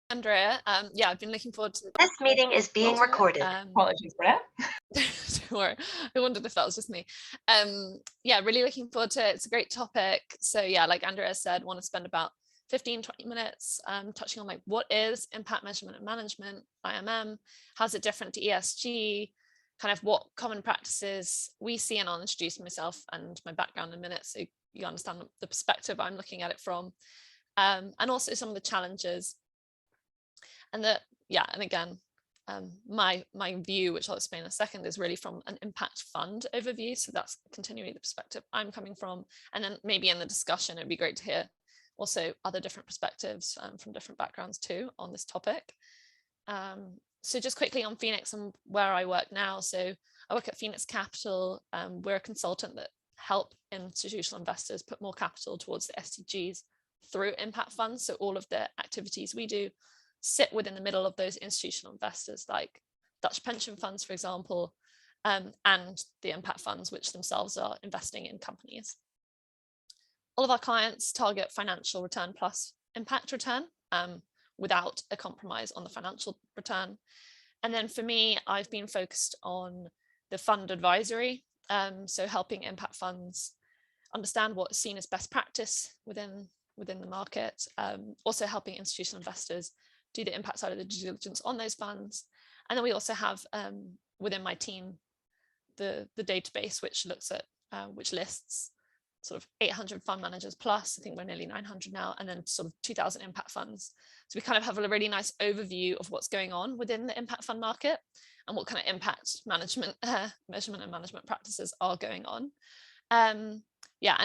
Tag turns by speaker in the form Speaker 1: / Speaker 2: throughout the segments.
Speaker 1: Andrea. Yeah, I've been looking forward to
Speaker 2: This meeting is being recorded.
Speaker 3: Apologies for that.
Speaker 1: Don't worry. I wondered if that was just me. Yeah, really looking forward to it. It's a great topic. So yeah, like Andrea said, want to spend about 15-20 minutes touching on like what is impact measurement and management, IMM, how's it different to ESG, kind of what common practices we see, and I'll introduce myself and my background in a minute so you understand the perspective I'm looking at it from, and also some of the challenges. And again, my view, which I'll explain in a second, is really from an impact fund overview. So that's continuing the perspective I'm coming from. And then maybe in the discussion, it'd be great to hear also other different perspectives from different backgrounds too on this topic. So just quickly on Phenix and where I work now. So I work at Phenix Capital. We're a consultant that help institutional investors put more capital towards the SDGs through impact funds. So all of the activities we do sit within the middle of those institutional investors, like Dutch pension funds, for example, and the impact funds, which themselves are investing in companies. All of our clients target financial return plus impact return without a compromise on the financial return. And then for me, I've been focused on the fund advisory, so helping impact funds understand what is seen as best practice within the market, also helping institutional investors do the impact side of the due diligence on those funds. And then we also have within my team the database, which looks at which lists sort of 800 fund managers plus, I think we're nearly 900 now, and then sort of 2000 impact funds. So we kind of have a really nice overview of what's going on within the impact fund market and what kind of impact management, measurement and management practices are going on. Yeah,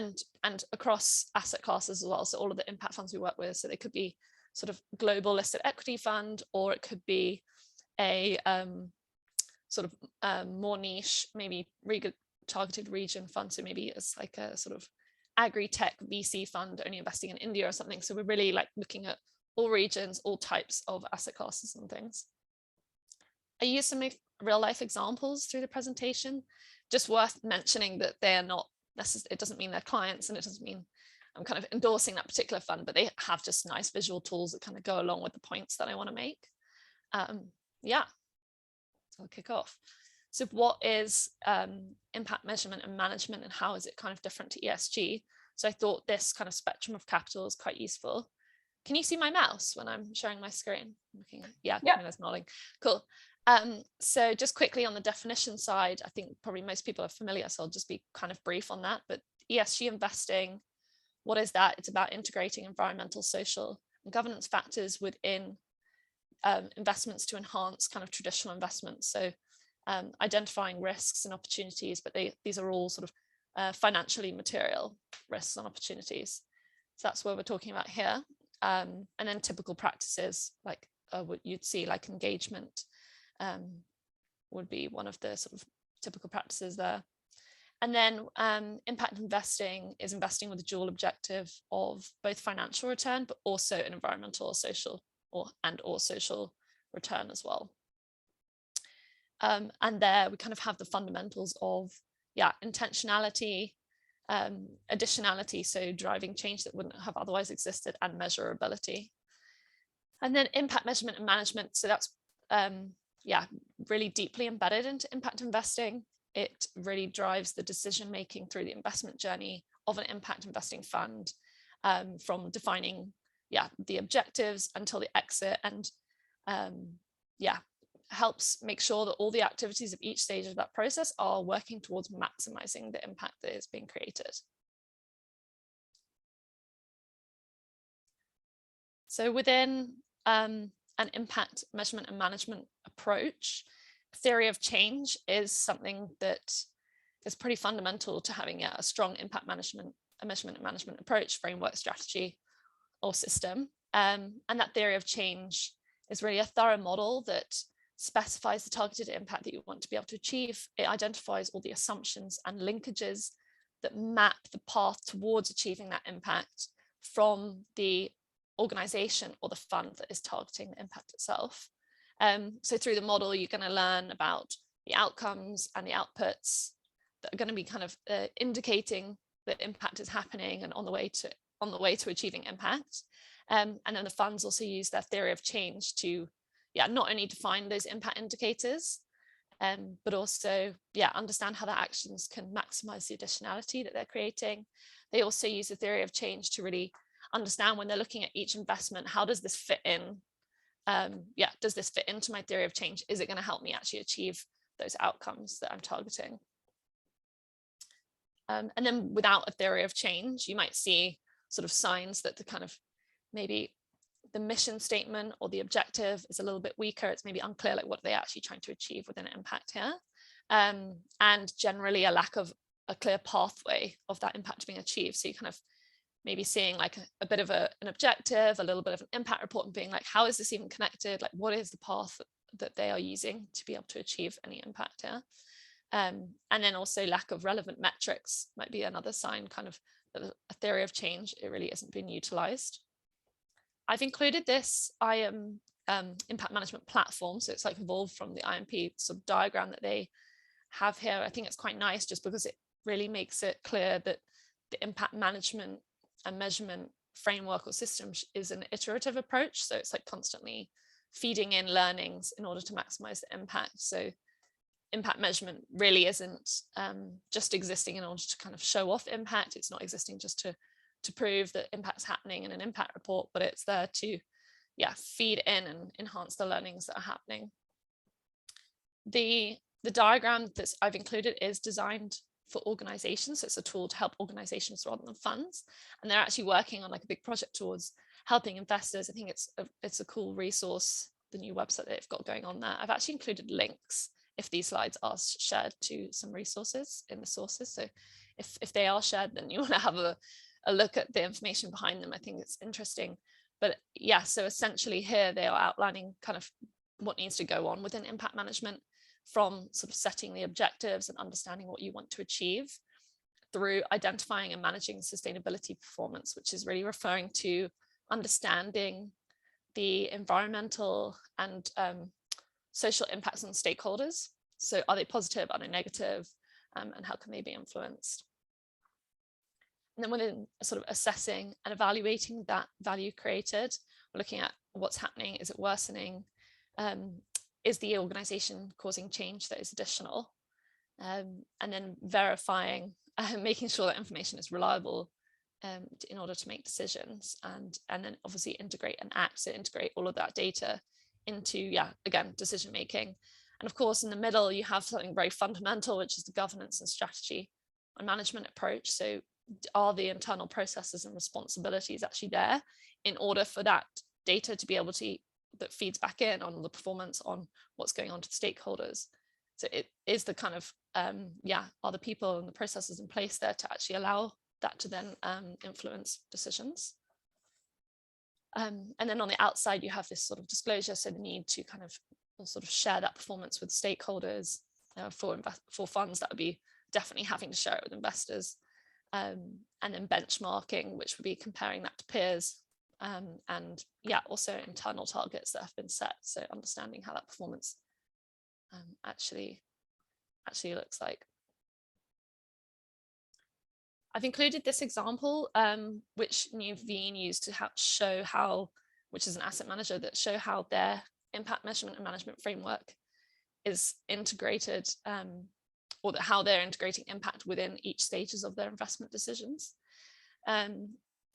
Speaker 1: and across asset classes as well. So all of the impact funds we work with, so they could be sort of global listed equity fund, or it could be a sort of more niche, maybe targeted region fund. So maybe it's like a sort of agri-tech VC fund only investing in India or something. So we're really like looking at all regions, all types of asset classes and things. I use some real life examples through the presentation. Just worth mentioning that they are not necessarily, it doesn't mean they're clients, and it doesn't mean I'm kind of endorsing that particular fund, but they have just nice visual tools that kind of go along with the points that I want to make. Yeah, so I'll kick off. So what is impact measurement and management, and how is it kind of different to ESG? So I thought this kind of spectrum of capital is quite useful. Can you see my mouse when I'm sharing my screen? Yeah, that's nodding. Cool. So just quickly on the definition side, I think probably most people are familiar, so I'll just be kind of brief on that. But ESG investing, what is that? It's about integrating environmental, social, and governance factors within investments to enhance kind of traditional investments. So identifying risks and opportunities, but these are all sort of financially material risks and opportunities. So that's what we're talking about here. And then typical practices, like what you'd see, like engagement would be one of the sort of typical practices there. And then impact investing is investing with a dual objective of both financial return, but also an environmental or social or social return as well. And there we kind of have the fundamentals of intentionality, additionality, so driving change that wouldn't have otherwise existed, and measurability. And then impact measurement and management, so that's really deeply embedded into impact investing. It really drives the decision making through the investment journey of an impact investing fund, from defining the objectives until the exit, and helps make sure that all the activities of each stage of that process are working towards maximizing the impact that is being created. So within an impact measurement and management approach, theory of change is something that is pretty fundamental to having a strong impact measurement and management approach, framework, strategy, or system. And that theory of change is really a thorough model that specifies the targeted impact that you want to be able to achieve. It identifies all the assumptions and linkages that map the path towards achieving that impact from the organization or the fund that is targeting the impact itself. So through the model, you're going to learn about the outcomes and the outputs that are going to be kind of indicating that impact is happening and on the way to achieving impact. And then the funds also use their theory of change to, not only define those impact indicators, but also, understand how their actions can maximize the additionality that they're creating. They also use the theory of change to really understand, when they're looking at each investment, how does this fit in? Does this fit into my theory of change? Is it going to help me actually achieve those outcomes that I'm targeting? And then without a theory of change, you might see sort of signs that the kind of maybe the mission statement or the objective is a little bit weaker. It's maybe unclear, like what are they actually trying to achieve within impact here? And generally a lack of a clear pathway of that impact being achieved. So you kind of maybe seeing like a bit of an objective, a little bit of an impact report, and being like, how is this even connected? Like, what is the path that they are using to be able to achieve any impact here? And then also lack of relevant metrics might be another sign, kind of that a theory of change, it really isn't being utilized. I've included this IM impact management platform. So it's like evolved from the IMP sort of diagram that they have here. I think it's quite nice just because it really makes it clear that the impact management and measurement framework or system is an iterative approach. So it's like constantly feeding in learnings in order to maximize the impact. So impact measurement really isn't just existing in order to kind of show off impact. It's not existing just to prove that impact's happening in an impact report, but it's there to feed in and enhance the learnings that are happening. The diagram that I've included is designed for organizations. So it's a tool to help organizations rather than funds. And they're actually working on like a big project towards helping investors. I think it's a cool resource, the new website that they've got going on there. I've actually included links if these slides are shared to some resources in the sources. So if they are shared, then you want to have a look at the information behind them. I think it's interesting. But so essentially here they are outlining kind of what needs to go on within impact management, from sort of setting the objectives and understanding what you want to achieve, through identifying and managing sustainability performance, which is really referring to understanding the environmental and social impacts on stakeholders. So are they positive, are they negative, and how can they be influenced? And then within sort of assessing and evaluating that value created, we're looking at what's happening. Is it worsening? Is the organization causing change that is additional? And then verifying, making sure that information is reliable in order to make decisions, and then obviously integrate and act. So integrate all of that data into, again, decision making. And of course, in the middle, you have something very fundamental, which is the governance and strategy and management approach. So are the internal processes and responsibilities actually there in order for that data to be able to, that feeds back in on the performance, on what's going on to the stakeholders? So it is the kind of, are the people and the processes in place there to actually allow that to then influence decisions? And then on the outside, you have this sort of disclosure. So the need to kind of sort of share that performance with stakeholders. For funds, that would be definitely having to share it with investors. And then benchmarking, which would be comparing that to peers. And also internal targets that have been set. So understanding how that performance actually looks like. I've included this example, which Nuveen used to show how, which is an asset manager, that show how their impact measurement and management framework is integrated, or that how they're integrating impact within each stages of their investment decisions. And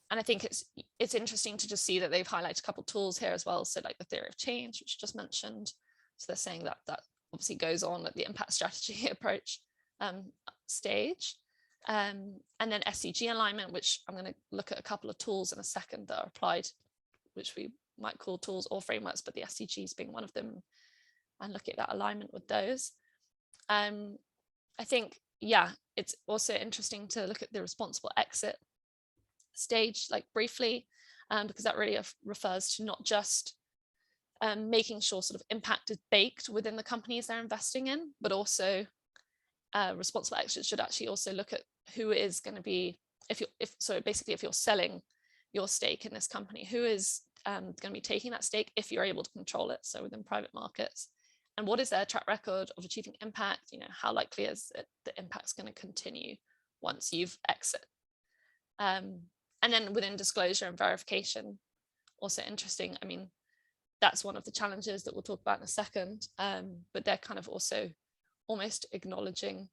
Speaker 1: I think it's interesting to just see that they've highlighted a couple of tools here as well. So like the theory of change, which I just mentioned. So they're saying that obviously goes on at the impact strategy approach stage. And then SDG alignment, which I'm going to look at a couple of tools in a second that are applied, which we might call tools or frameworks, but the SDGs being one of them, and look at that alignment with those. I think, it's also interesting to look at the responsible exit stage, like briefly, because that really refers to not just making sure sort of impact is baked within the companies they're investing in, but also responsible exit should actually also look at who is going to be, if you're selling your stake in this company, who is going to be taking that stake if you're able to control it, so within private markets, and what is their track record of achieving impact? How likely is it that impact's going to continue once you've exit? And then within disclosure and verification, also interesting. I mean, that's one of the challenges that we'll talk about in a second, but they're kind of also almost acknowledging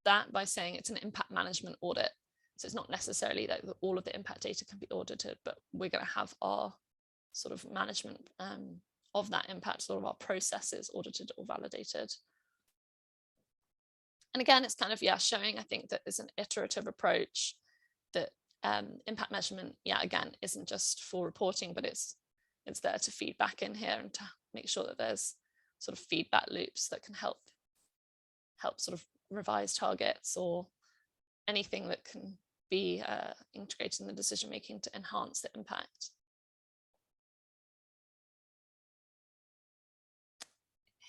Speaker 1: that by saying it's an impact management audit. So it's not necessarily that all of the impact data can be audited, but we're going to have our sort of management of that impact, sort of our processes audited or validated. And again, it's kind of, showing, I think, that there's an iterative approach, that impact measurement, again, isn't just for reporting, but it's there to feed back in here and to make sure that there's sort of feedback loops that can help sort of revise targets or anything that can be integrated in the decision making to enhance the impact.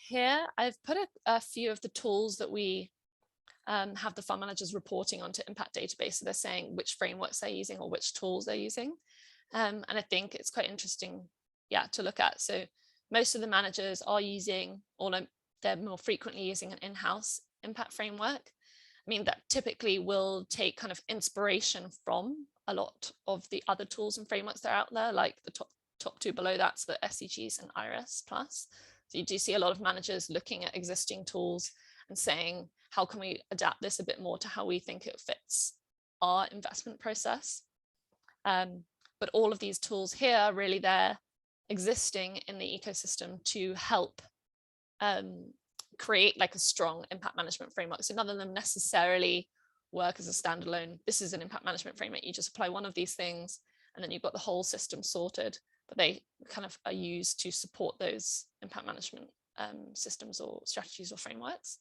Speaker 1: Here, I've put a few of the tools that we have the fund managers reporting onto impact database. So they're saying which frameworks they're using or which tools they're using. And I think it's quite interesting, to look at. So most of the managers are using, or they're more frequently using, an in-house impact framework. I mean, that typically will take kind of inspiration from a lot of the other tools and frameworks that are out there, like the top two below that's the SDGs and IRS Plus. So you do see a lot of managers looking at existing tools and saying, how can we adapt this a bit more to how we think it fits our investment process? But all of these tools here are really there existing in the ecosystem to help create like a strong impact management framework. So none of them necessarily work as a standalone. This is an impact management framework. You just apply one of these things and then you've got the whole system sorted, but they kind of are used to support those impact management systems or strategies or frameworks.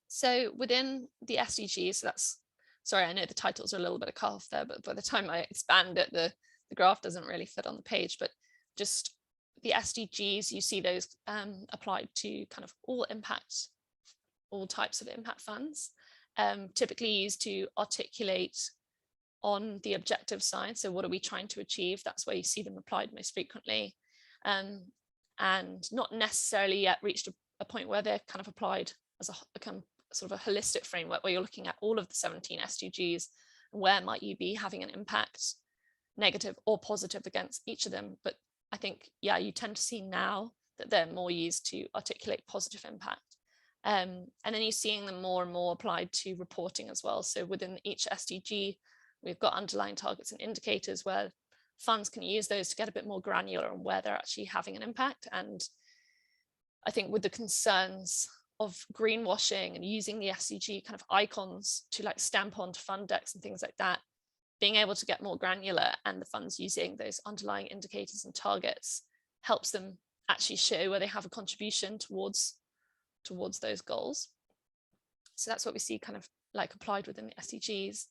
Speaker 1: So within the SDGs, so that's, sorry, I know the titles are a little bit of cut-off there, but by the time I expand it, the graph doesn't really fit on the page, but just the SDGs, you see those applied to kind of all types of impact funds, typically used to articulate on the objective side. So what are we trying to achieve? That's where you see them applied most frequently, and not necessarily yet reached a point where they're kind of applied as a sort of a holistic framework where you're looking at all of the 17 SDGs and where might you be having an impact, negative or positive, against each of them. But I think, you tend to see now that they're more used to articulate positive impact. And then you're seeing them more and more applied to reporting as well. So within each SDG, we've got underlying targets and indicators where funds can use those to get a bit more granular on where they're actually having an impact. And I think with the concerns of greenwashing and using the SDG kind of icons to like stamp onto fund decks and things like that, being able to get more granular and the funds using those underlying indicators and targets helps them actually show where they have a contribution towards those goals. So that's what we see kind of like applied within the SDGs.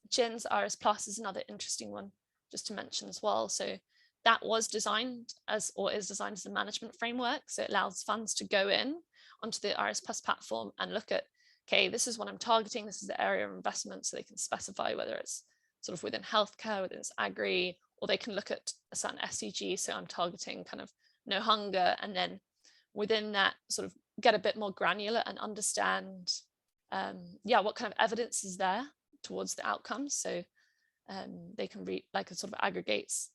Speaker 1: GIN's IRS Plus is another interesting one just to mention as well. So that was designed as, or is designed as, a management framework. So it allows funds to go in onto the IRS Plus platform and look at, okay, this is what I'm targeting, this is the area of investment, so they can specify whether it's sort of within healthcare, whether it's agri, or they can look at a certain SDG, so I'm targeting kind of no hunger, and then within that sort of get a bit more granular and understand, what kind of evidence is there towards the outcomes. So they can read, like, a sort of aggregates,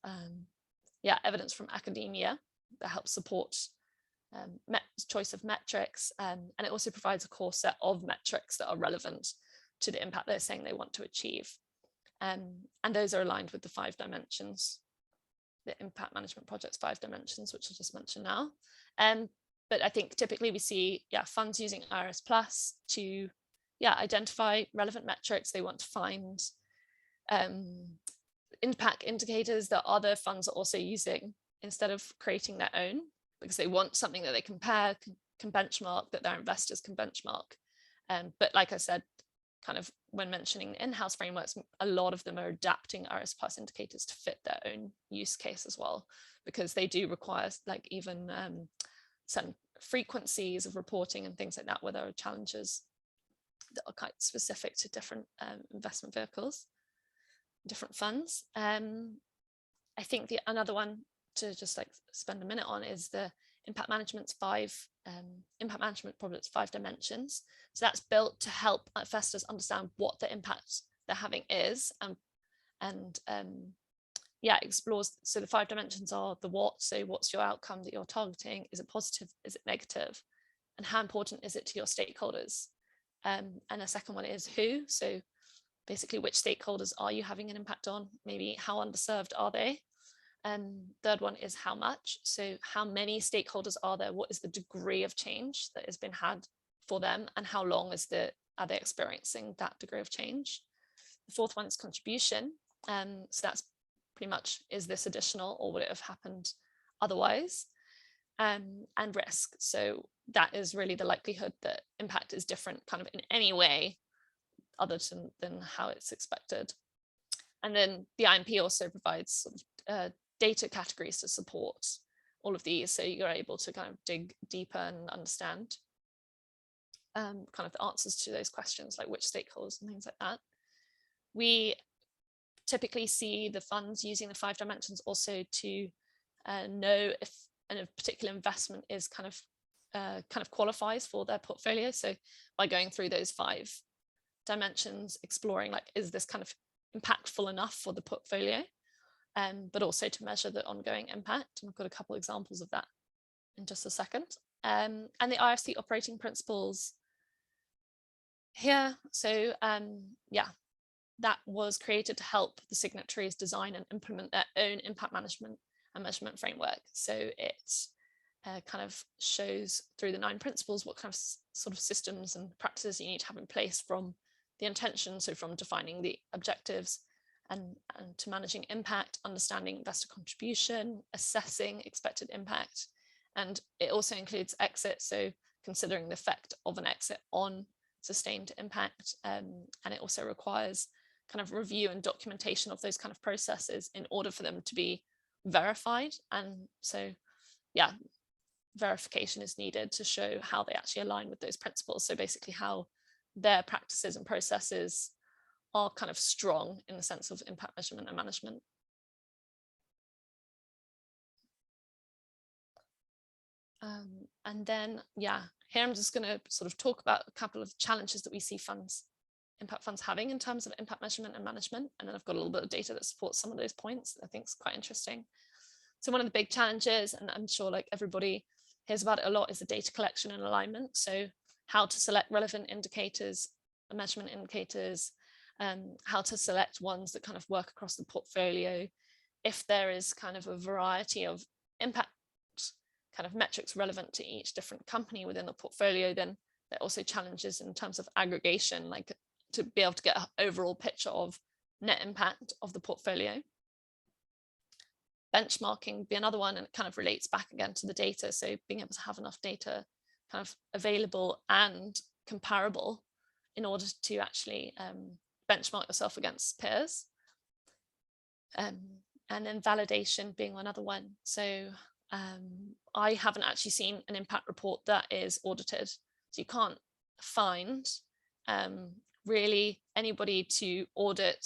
Speaker 1: evidence from academia that helps support choice of metrics, and it also provides a core set of metrics that are relevant to the impact they're saying they want to achieve, and those are aligned with the 5 dimensions, the impact management project's 5 dimensions, which I just mentioned now. But I think typically we see funds using IRS Plus to identify relevant metrics. They want to find impact indicators that other funds are also using instead of creating their own, because they want something that they compare, can benchmark, that their investors can benchmark. But like I said, kind of when mentioning in-house frameworks, a lot of them are adapting IRS Plus indicators to fit their own use case as well, because they do require like even certain frequencies of reporting and things like that, where there are challenges that are quite specific to different investment vehicles, different funds. I think another one to just like spend a minute on is the impact management project's 5 dimensions. So that's built to help investors understand what the impact they're having is, and yeah, explores, so the 5 dimensions are the what, so what's your outcome that you're targeting? Is it positive? Is it negative? And how important is it to your stakeholders? And the second one is who, so basically which stakeholders are you having an impact on? Maybe how underserved are they? Third one is how much, so how many stakeholders are there? What is the degree of change that has been had for them, and how long are they experiencing that degree of change? The fourth one is contribution. So that's pretty much, is this additional or would it have happened otherwise? And risk. So that is really the likelihood that impact is different kind of in any way other than how it's expected. And then the IMP also provides sort of data categories to support all of these. So you're able to kind of dig deeper and understand kind of the answers to those questions, like which stakeholders and things like that. We typically see the funds using the 5 dimensions also to know if a particular investment is kind of qualifies for their portfolio. So by going through those 5 dimensions, exploring like, is this kind of impactful enough for the portfolio? But also to measure the ongoing impact. And I've got a couple examples of that in just a second. And the IFC operating principles here. So yeah, that was created to help the signatories design and implement their own impact management and measurement framework. So it kind of shows through the 9 principles what kind of sort of systems and practices you need to have in place from the intention, so from defining the objectives and to managing impact, understanding investor contribution, assessing expected impact. And it also includes exit, so considering the effect of an exit on sustained impact. And it also requires kind of review and documentation of those kind of processes in order for them to be verified. And so, yeah, verification is needed to show how they actually align with those principles. So basically how their practices and processes are kind of strong in the sense of impact measurement and management. And then, yeah, here I'm just going to sort of talk about a couple of challenges that we see impact funds having in terms of impact measurement and management. And then I've got a little bit of data that supports some of those points that I think is quite interesting. So one of the big challenges, and I'm sure like everybody hears about it a lot, is the data collection and alignment. So how to select relevant indicators, measurement indicators, how to select ones that kind of work across the portfolio. If there is kind of a variety of impact kind of metrics relevant to each different company within the portfolio, then there are also challenges in terms of aggregation, like to be able to get an overall picture of net impact of the portfolio. Benchmarking would be another one, and it kind of relates back again to the data. So being able to have enough data kind of available and comparable in order to actually benchmark yourself against peers. And then validation being another one. So I haven't actually seen an impact report that is audited. So you can't find really anybody to audit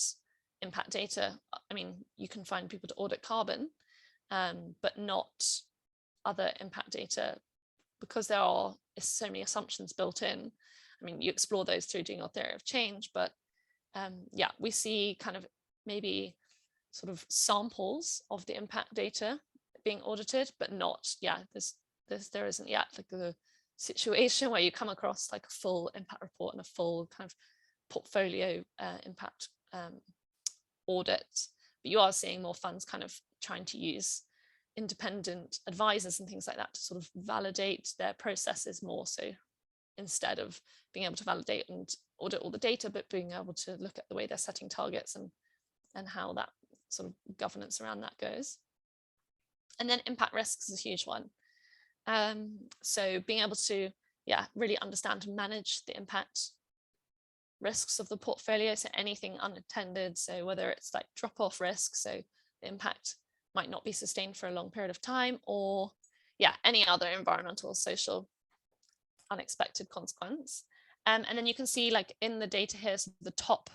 Speaker 1: impact data. I mean, you can find people to audit carbon, but not other impact data, because there are so many assumptions built in. I mean, you explore those through doing your theory of change, but yeah, we see kind of maybe sort of samples of the impact data being audited, but not, yeah, there isn't yet like a situation where you come across like a full impact report and a full kind of portfolio impact audit. But you are seeing more funds kind of trying to use independent advisors and things like that to sort of validate their processes more, so instead of being able to validate and audit all the data, but being able to look at the way they're setting targets and how that sort of governance around that goes. And then impact risks is a huge one. So being able to, yeah, really understand and manage the impact risks of the portfolio. So anything unintended, so whether it's like drop-off risk, so the impact might not be sustained for a long period of time, or yeah, any other environmental, social, unexpected consequence. And then you can see like in the data here, so the top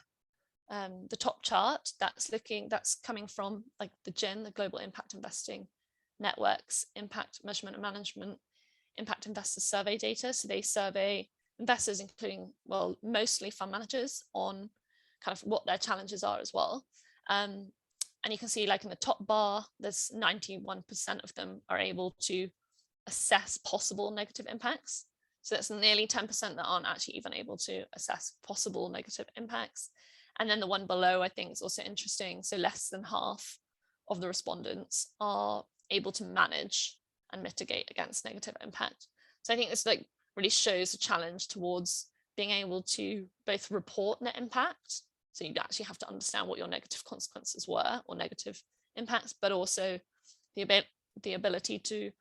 Speaker 1: chart, that's coming from like the GIN, the Global Impact Investing Network's impact measurement and management impact investor survey data. So they survey investors, including, well, mostly fund managers, on kind of what their challenges are as well. And you can see like in the top bar, there's 91% of them are able to assess possible negative impacts. So that's nearly 10% that aren't actually even able to assess possible negative impacts. And then the one below, I think, is also interesting. So less than half of the respondents are able to manage and mitigate against negative impact. So I think this like really shows a challenge towards being able to both report net impact. So you actually have to understand what your negative consequences were or negative impacts, but also the ability to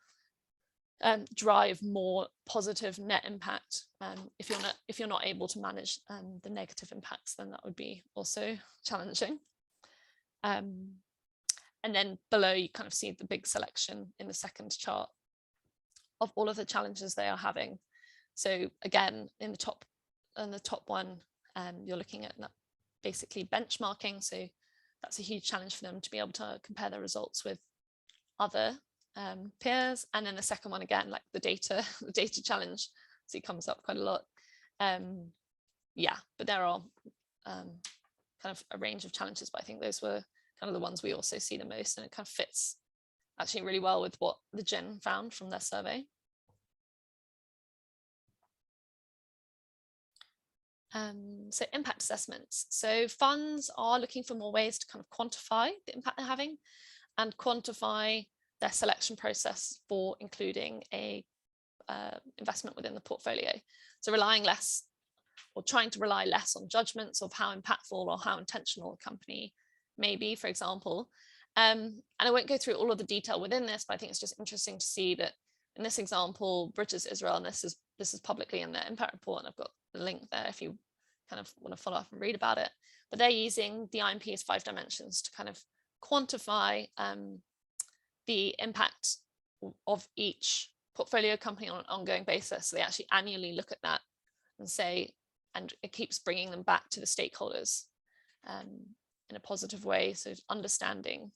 Speaker 1: drive more positive net impact. If you're not able to manage the negative impacts, then that would be also challenging. And then below, you kind of see the big selection in the second chart of all of the challenges they are having. So again, in the top one, you're looking at basically benchmarking. So that's a huge challenge for them to be able to compare their results with other peers. And then the second one, again, like the data challenge. So it comes up quite a lot. Yeah, but there are kind of a range of challenges, but I think those were kind of the ones we also see the most, and it kind of fits actually really well with what the GIN found from their survey. So impact assessments. So funds are looking for more ways to kind of quantify the impact they're having and quantify their selection process for including a investment within the portfolio. So relying less or trying to rely less on judgments of how impactful or how intentional a company may be, for example. And I won't go through all of the detail within this, but I think it's just interesting to see that in this example, Bridges Israel, and this is publicly in their impact report, and I've got the link there if you kind of want to follow up and read about it. But they're using the IMP's 5 dimensions to kind of quantify the impact of each portfolio company on an ongoing basis. So they actually annually look at that and say, and it keeps bringing them back to the stakeholders in a positive way. So understanding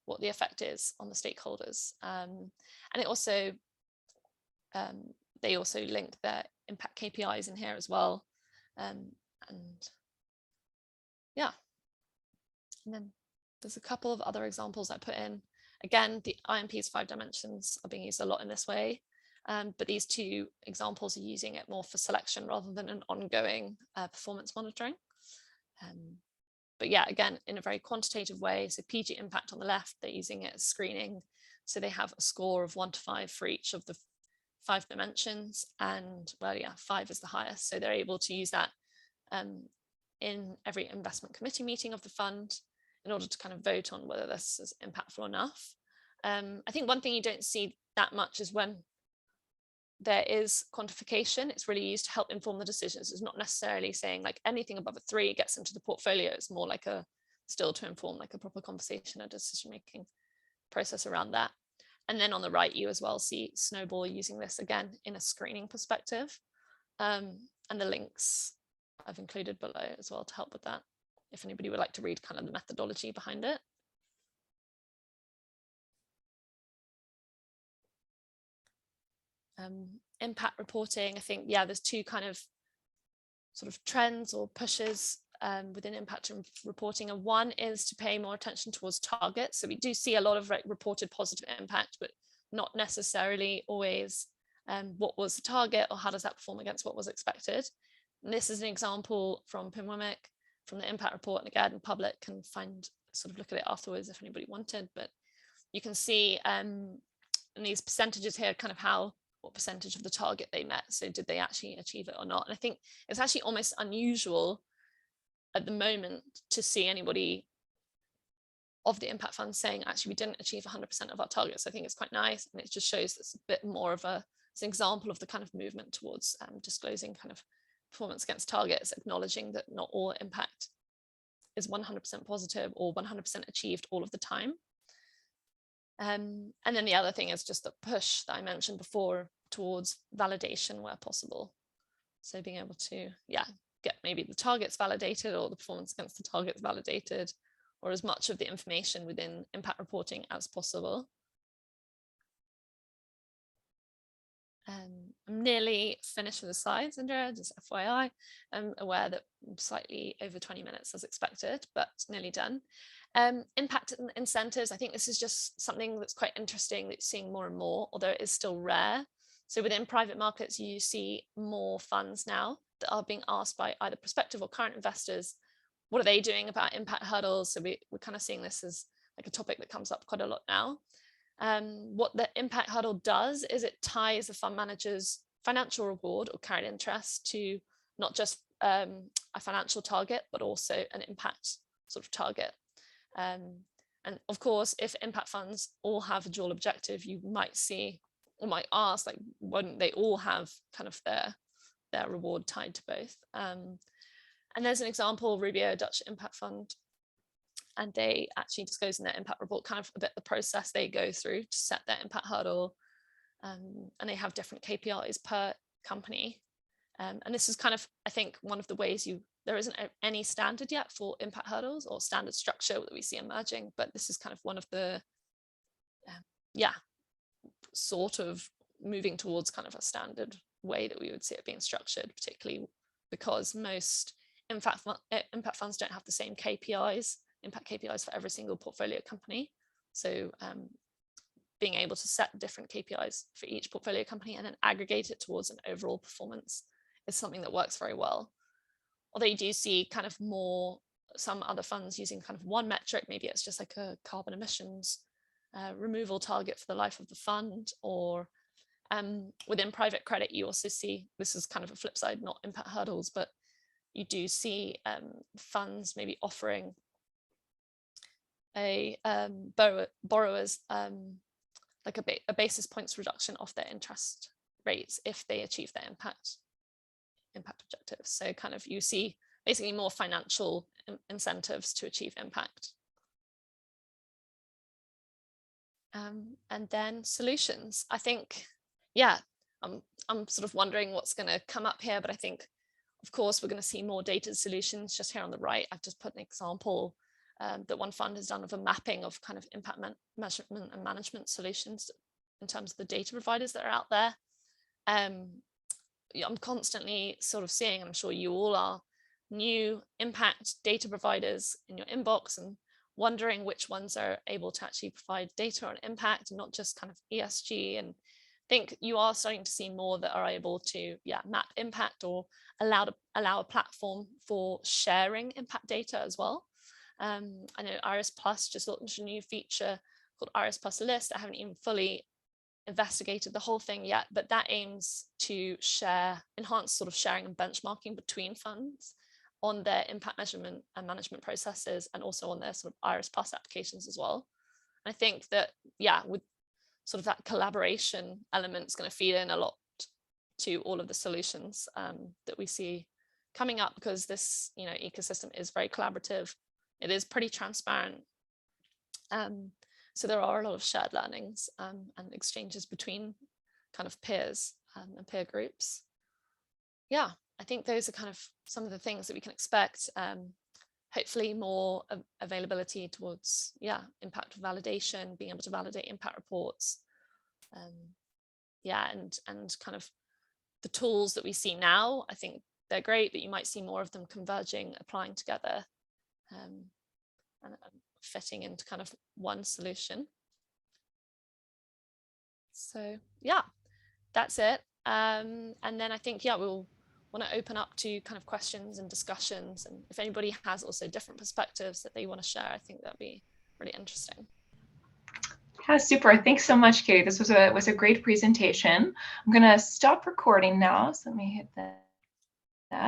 Speaker 1: what the effect is on the stakeholders. And it also, they also link their impact KPIs in here as well. And yeah, and then there's a couple of other examples I put in. Again, the IMP's 5 dimensions are being used a lot in this way, but these 2 examples are using it more for selection rather than an ongoing performance monitoring. But yeah, again, in a very quantitative way. So PG impact on the left, they're using it as screening. So they have a score of 1 to 5 for each of the 5 dimensions, and well, yeah, 5 is the highest. So they're able to use that in every investment committee meeting of the fund in order to kind of vote on whether this is impactful enough. I think one thing you don't see that much is when there is quantification, it's really used to help inform the decisions. It's not necessarily saying like anything above a 3 gets into the portfolio. It's more like still to inform like a proper conversation, a decision-making process around that. And then on the right, you as well see Snowball using this again in a screening perspective. And the links I've included below as well to help with that, if anybody would like to read kind of the methodology behind it. Impact reporting, I think, yeah, there's 2 kind of sort of trends or pushes within impact reporting, and one is to pay more attention towards targets. So we do see a lot of reported positive impact, but not necessarily always what was the target or how does that perform against what was expected. And this is an example from Pimwimic from the impact report, and again, public can sort of look at it afterwards if anybody wanted, but you can see in these percentages here kind of what percentage of the target they met. So did they actually achieve it or not? And I think it's actually almost unusual at the moment to see anybody of the impact fund saying, actually, we didn't achieve 100% of our targets. I think it's quite nice. And it just shows it's a bit more of it's an example of the kind of movement towards disclosing kind of performance against targets, acknowledging that not all impact is 100% positive or 100% achieved all of the time. And then the other thing is just the push that I mentioned before towards validation where possible. So being able to, yeah, get maybe the targets validated or the performance against the targets validated, or as much of the information within impact reporting as possible. I'm nearly finished with the slides, Andrea, just FYI. I'm aware that I'm slightly over 20 minutes as expected, but nearly done. Impact incentives, I think this is just something that's quite interesting that you're seeing more and more, although it is still rare. So within private markets, you see more funds now that are being asked by either prospective or current investors, what are they doing about impact hurdles? So we're kind of seeing this as like a topic that comes up quite a lot now. What the impact hurdle does is it ties a fund manager's financial reward or carried interest to not just a financial target, but also an impact sort of target. And of course, if impact funds all have a dual objective, you might see or might ask, like, wouldn't they all have kind of their reward tied to both? And there's an example, Rubio, Dutch impact fund, and they actually disclose in their impact report kind of a bit the process they go through to set their impact hurdle. And they have different KPIs per company. And this is kind of, I think, one of the ways there isn't any standard yet for impact hurdles or standard structure that we see emerging, but this is kind of one of the, sort of moving towards kind of a standard way that we would see it being structured, particularly because most impact funds don't have the same KPIs, impact KPIs for every single portfolio company. So being able to set different KPIs for each portfolio company and then aggregate it towards an overall performance is something that works very well. Although you do see kind of some other funds using kind of one metric, maybe it's just like a carbon emissions removal target for the life of the fund, or within private credit, you also see, this is kind of a flip side, not impact hurdles, but you do see funds maybe offering a borrowers like a basis points reduction off their interest rates if they achieve their impact objectives. So kind of you see basically more financial incentives to achieve impact. And then solutions. I think, I'm sort of wondering what's going to come up here, but I think, of course, we're going to see more data solutions. Just here on the right, I've just put an example that one fund has done of a mapping of kind of impact measurement and management solutions in terms of the data providers that are out there. I'm constantly sort of seeing, I'm sure you all are, new impact data providers in your inbox and wondering which ones are able to actually provide data on impact and not just kind of ESG. And I think you are starting to see more that are able to map impact or allow a platform for sharing impact data as well. I know Iris Plus just launched a new feature called Iris Plus List. I haven't even fully investigated the whole thing yet, but that aims to enhance sort of sharing and benchmarking between funds on their impact measurement and management processes, and also on their sort of Iris Plus applications as well. And I think that, with sort of that collaboration element is going to feed in a lot to all of the solutions that we see coming up, because this, ecosystem is very collaborative. It is pretty transparent. So there are a lot of shared learnings and exchanges between kind of peers and peer groups. I think those are kind of some of the things that we can expect. Hopefully more availability towards, impact validation, being able to validate impact reports. And kind of the tools that we see now, I think they're great, but you might see more of them converging, applying together, and fitting into kind of one solution. So that's it. And then I think we'll want to open up to kind of questions and discussions, and if anybody has also different perspectives that they want to share, I think that'd be really interesting.
Speaker 3: Yeah, super. Thanks so much, Katie. This was a great presentation. I'm going to stop recording now. So let me hit that.